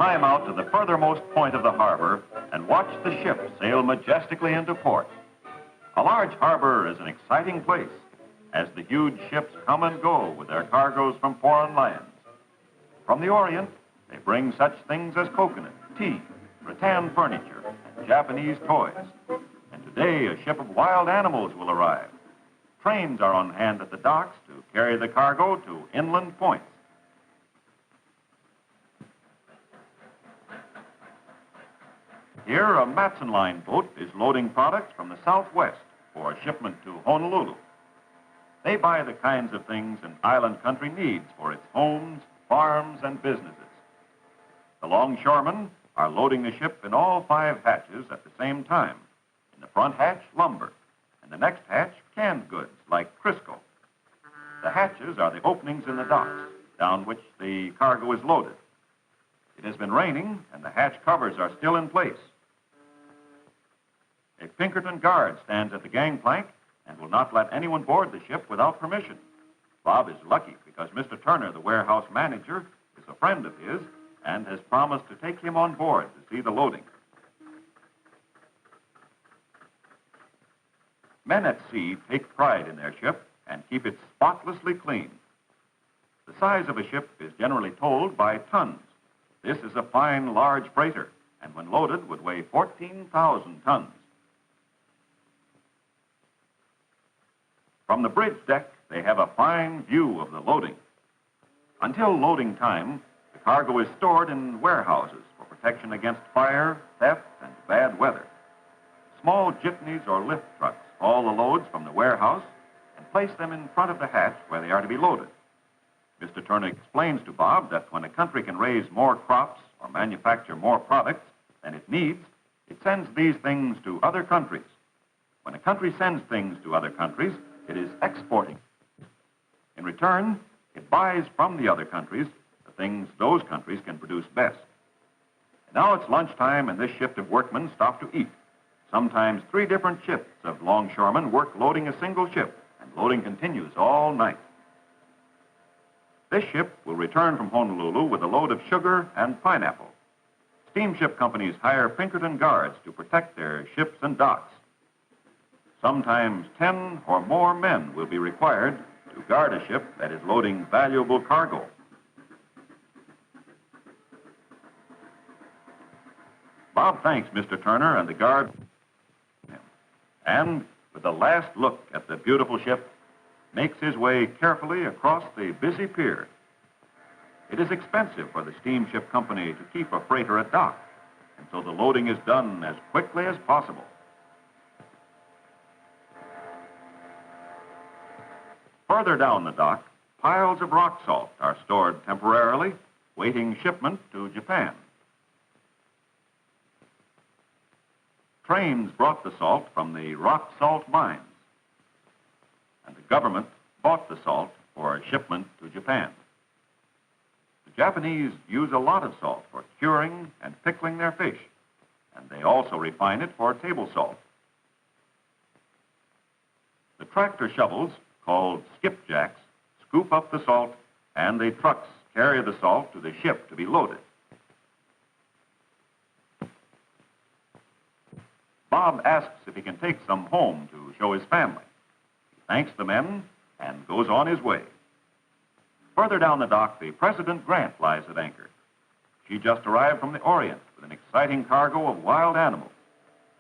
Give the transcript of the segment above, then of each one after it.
climb out to the furthermost point of the harbor and watch the ship sail majestically into port. A large harbor is an exciting place as the huge ships come and go with their cargoes from foreign lands. From the Orient, they bring such things as coconut, tea, rattan furniture, and Japanese toys. And today, a ship of wild animals will arrive. Trains are on hand at the docks to carry the cargo to inland points. Here, a Matson Line boat is loading products from the Southwest for a shipment to Honolulu. They buy the kinds of things an island country needs for its homes, farms, and businesses. The longshoremen are loading the ship in all 5 hatches at the same time. In the front hatch, lumber, and the next hatch, canned goods like Crisco. The hatches are the openings in the docks down which the cargo is loaded. It has been raining, and the hatch covers are still in place. A Pinkerton guard stands at the gangplank and will not let anyone board the ship without permission. Bob is lucky because Mr. Turner, the warehouse manager, is a friend of his and has promised to take him on board to see the loading. Men at sea take pride in their ship and keep it spotlessly clean. The size of a ship is generally told by tons. This is a fine, large freighter, and when loaded would weigh 14,000 tons. From the bridge deck, they have a fine view of the loading. Until loading time, the cargo is stored in warehouses for protection against fire, theft, and bad weather. Small jitneys or lift trucks haul the loads from the warehouse and place them in front of the hatch where they are to be loaded. Mr. Turner explains to Bob that when a country can raise more crops or manufacture more products than it needs, it sends these things to other countries. When a country sends things to other countries, it is exporting. In return, it buys from the other countries the things those countries can produce best. And now it's lunchtime, and this shift of workmen stop to eat. Sometimes 3 different shifts of longshoremen work loading a single ship, and loading continues all night. This ship will return from Honolulu with a load of sugar and pineapple. Steamship companies hire Pinkerton guards to protect their ships and docks. Sometimes 10 or more men will be required to guard a ship that is loading valuable cargo. Bob thanks Mr. Turner and the guard, and with a last look at the beautiful ship, makes his way carefully across the busy pier. It is expensive for the steamship company to keep a freighter at dock, and so the loading is done as quickly as possible. Further down the dock, piles of rock salt are stored temporarily, waiting shipment to Japan. Trains brought the salt from the rock salt mines, and the government bought the salt for shipment to Japan. The Japanese use a lot of salt for curing and pickling their fish, and they also refine it for table salt. The tractor shovels, called skipjacks, scoop up the salt, and the trucks carry the salt to the ship to be loaded. Bob asks if he can take some home to show his family. He thanks the men and goes on his way. Further down the dock, the President Grant lies at anchor. She just arrived from the Orient with an exciting cargo of wild animals.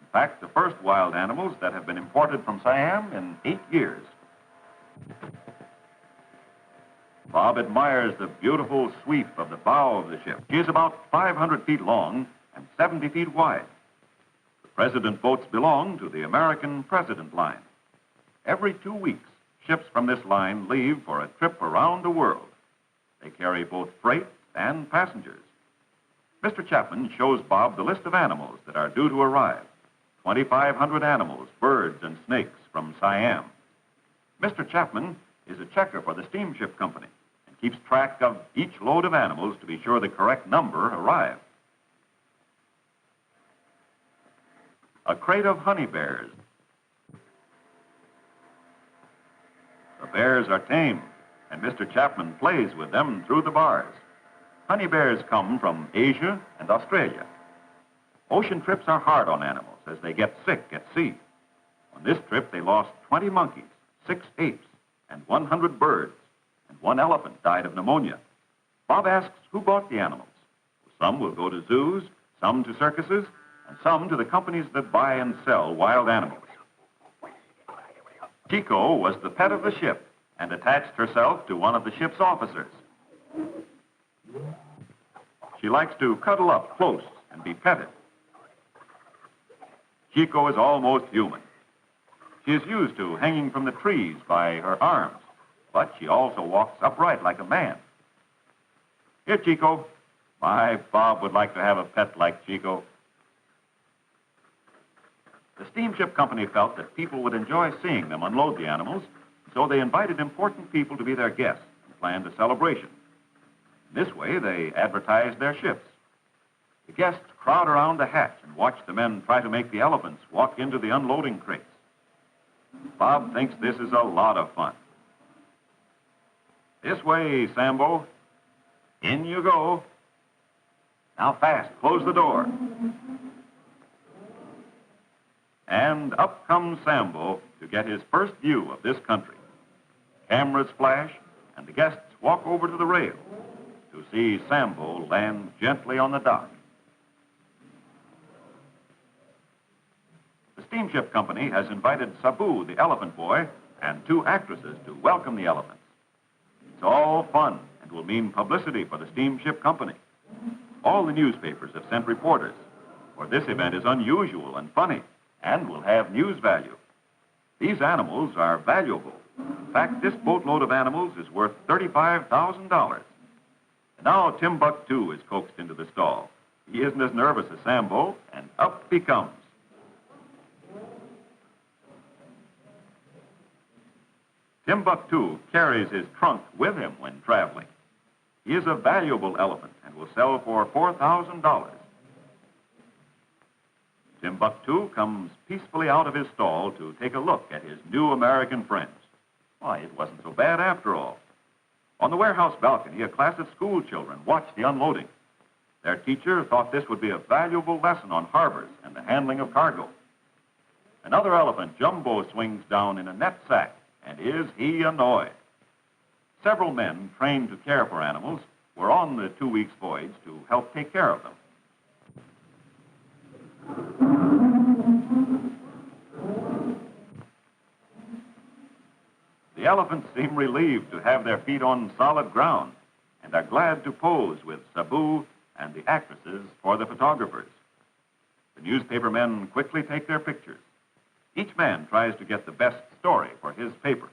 In fact, the first wild animals that have been imported from Siam in 8 years. Bob admires the beautiful sweep of the bow of the ship. She is about 500 feet long and 70 feet wide. The President boats belong to the American President Line. Every 2 weeks, ships from this line leave for a trip around the world. They carry both freight and passengers. Mr. Chapman shows Bob the list of animals that are due to arrive. 2,500 animals, birds, and snakes from Siam. Mr. Chapman is a checker for the steamship company and keeps track of each load of animals to be sure the correct number arrive. A crate of honey bears. The bears are tame, and Mr. Chapman plays with them through the bars. Honey bears come from Asia and Australia. Ocean trips are hard on animals as they get sick at sea. On this trip, they lost 20 monkeys, 6 apes, and 100 birds, and 1 elephant died of pneumonia. Bob asks who bought the animals. Some will go to zoos, some to circuses, and some to the companies that buy and sell wild animals. Chico was the pet of the ship and attached herself to one of the ship's officers. She likes to cuddle up close and be petted. Chico is almost human. She is used to hanging from the trees by her arms, but she also walks upright like a man. Here, Chico. My Bob would like to have a pet like Chico. The steamship company felt that people would enjoy seeing them unload the animals, so they invited important people to be their guests and planned a celebration. This way, they advertised their ships. The guests crowd around the hatch and watch the men try to make the elephants walk into the unloading crates. Bob thinks this is a lot of fun. This way, Sambo. In you go. Now fast, close the door. And up comes Sambo to get his first view of this country. Cameras flash, and the guests walk over to the rail to see Sambo land gently on the dock. The steamship company has invited Sabu, the elephant boy, and 2 actresses to welcome the elephants. It's all fun and will mean publicity for the steamship company. All the newspapers have sent reporters, for this event is unusual and funny and will have news value. These animals are valuable. In fact, this boatload of animals is worth $35,000. And now Timbuktu is coaxed into the stall. He isn't as nervous as Sambo, and up he comes. Timbuktu carries his trunk with him when traveling. He is a valuable elephant and will sell for $4,000. Timbuktu comes peacefully out of his stall to take a look at his new American friends. Why, it wasn't so bad after all. On the warehouse balcony, a class of school children watched the unloading. Their teacher thought this would be a valuable lesson on harbors and the handling of cargo. Another elephant, Jumbo, swings down in a net sack, and is he annoyed. Several men trained to care for animals were on the 2 weeks' voyage to help take care of them. The elephants seem relieved to have their feet on solid ground and are glad to pose with Sabu and the actresses for the photographers. The newspaper men quickly take their pictures. Each man tries to get the best story for his paper.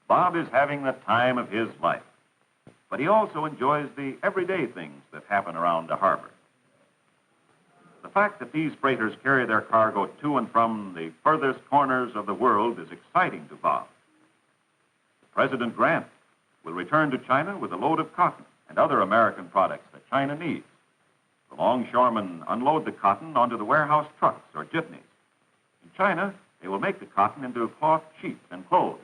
Bob is having the time of his life, but he also enjoys the everyday things that happen around the harbor. The fact that these freighters carry their cargo to and from the furthest corners of the world is exciting to Bob. President Grant will return to China with a load of cotton and other American products that China needs. The longshoremen unload the cotton onto the warehouse trucks or jitneys. In China, they will make the cotton into cloth sheets and clothes.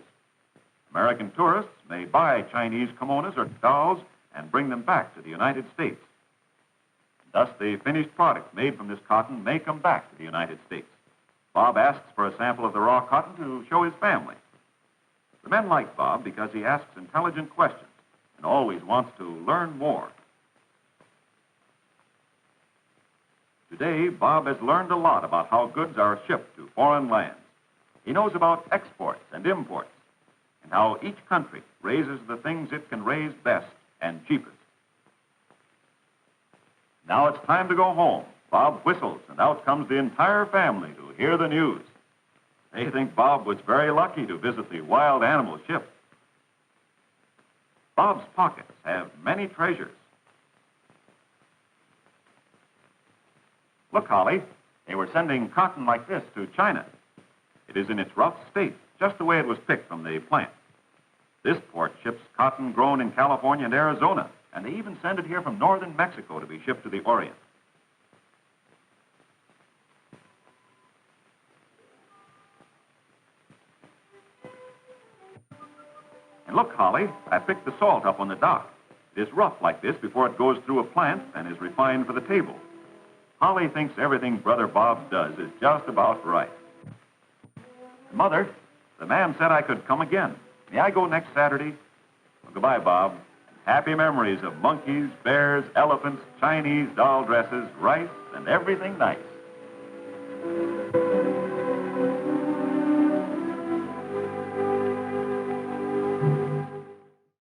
American tourists may buy Chinese kimonos or dolls and bring them back to the United States. Thus, the finished product made from this cotton may come back to the United States. Bob asks for a sample of the raw cotton to show his family. The men like Bob because he asks intelligent questions and always wants to learn more. Today, Bob has learned a lot about how goods are shipped to foreign lands. He knows about exports and imports, and how each country raises the things it can raise best and cheapest. Now it's time to go home. Bob whistles, and out comes the entire family to hear the news. They think Bob was very lucky to visit the wild animal ship. Bob's pockets have many treasures. Look, Holly, they were sending cotton like this to China. It is in its rough state, just the way it was picked from the plant. This port ships cotton grown in California and Arizona, and they even send it here from northern Mexico to be shipped to the Orient. And look, Holly, I picked the salt up on the dock. It is rough like this before it goes through a plant and is refined for the table. Holly thinks everything Brother Bob does is just about right. Mother, the man said I could come again. May I go next Saturday? Well, goodbye, Bob. Happy memories of monkeys, bears, elephants, Chinese doll dresses, rice, and everything nice.